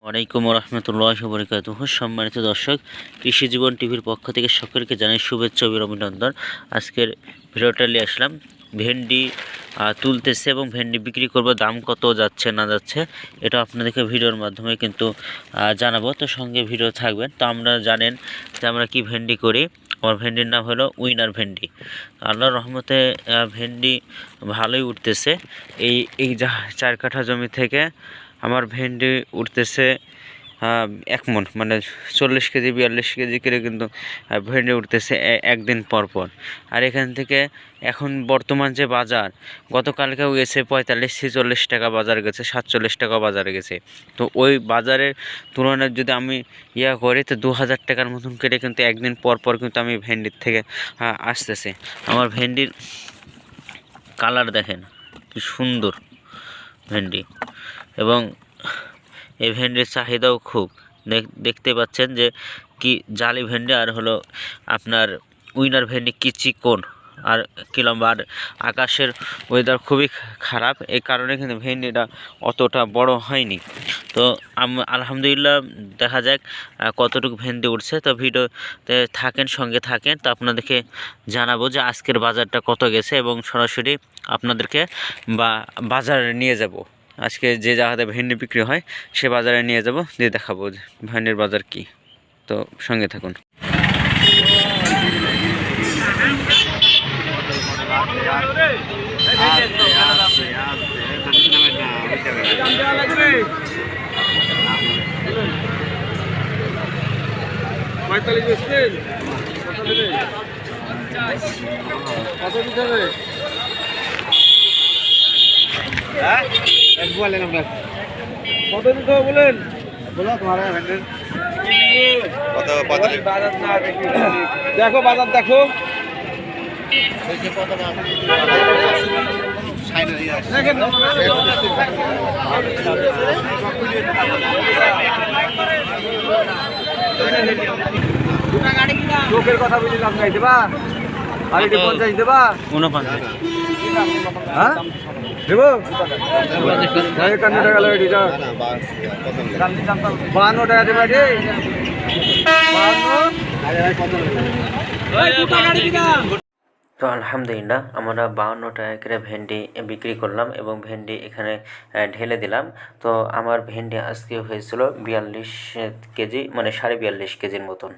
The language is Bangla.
ওয়ালাইকুম রহমতুল্লাহ বরকাতুহ। সম্মানিত দর্শক, কৃষি জীবন টিভির পক্ষ থেকে সকলকে জানাই শুভেচ্ছা ও অভিনন্দন। আজকের ভিডিওটা নিয়ে আসলাম ভেন্ডি তুলতেছে এবং ভেন্ডি বিক্রি করব, দাম কত যাচ্ছে না যাচ্ছে এটা আপনাদেরকে ভিডিওর মাধ্যমে কিন্তু জানাবো। তো সঙ্গে ভিডিও থাকবেন। তো আমরা জানেন যে আমরা কি ভেন্ডি করি। আমার ভেন্ডির নাম হলো উইনার ভেন্ডি। আল্লাহর রহমতে ভেন্ডি ভালোই উঠতেছে। এই 4 কাঠা জমি থেকে আমার ভেন্ডি উঠতেছে 1 মণ, মানে 40 কেজি 42 কেজি করে কিন্তু ভেন্ডি উঠতেছে একদিন পর পর। আর এখান থেকে এখন বর্তমান যে বাজার, গতকালকেও গেছে 45-46 টাকা বাজার গেছে, 47 টাকা বাজারে গেছে। তো ওই বাজারের তুলনায় যদি আমি করি তো 2000 টাকার মতন করে কিন্তু একদিন পর পর কিন্তু আমি ভেন্ডির থেকে আসতেছে। আমার ভেন্ডির কালার দেখেন কি সুন্দর ভেন্ডি, এবং এই ভেন্ডির চাহিদাও খুব। দেখতে পাচ্ছেন যে কি জালি ভেন্ডি, আর হলো আপনার উইনার ভেন্ডি কি চিকন আর কি লম্বা। আর আকাশের ওয়েদার খুবই খারাপ, এই কারণে কিন্তু ভেন্ডিটা অতটা বড় হয়নি। তো আলহামদুলিল্লাহ, দেখা যাক কতটুকু ভেন্ডি উঠছে। তো ভিডিওতে থাকেন, সঙ্গে থাকেন। তো আপনাদেরকে জানাবো যে আজকের বাজারটা কত গেছে, এবং সরাসরি আপনাদেরকে বাজারে নিয়ে যাব। আজকে যে জায়গাতে ভেন্ডি বিক্রি হয় সে বাজারে নিয়ে যাব, দিয়ে দেখাবো যে ভেন্ডির বাজার কি। তো সঙ্গে থাকুন। কত দিতে হবে বলেন? বলো তোমার দেখো বাজার দেখো। লোকের কথা বুঝি লাভ নাই, দেবা আর 50 দেবা 49 হ্যাঁ দেবো 51 টাকা লাগে। 52 টাকা দেবা রে। তো আলহামদুলিল্লাহ, আমরা 52 টাকা করে ভেন্ডি বিক্রি করলাম এবং ভেন্ডি এখানে ঢেলে দিলাম। তো আমার ভেন্ডি আজকে হয়েছিল 42 কেজি, মানে 42.5 কেজির মতন।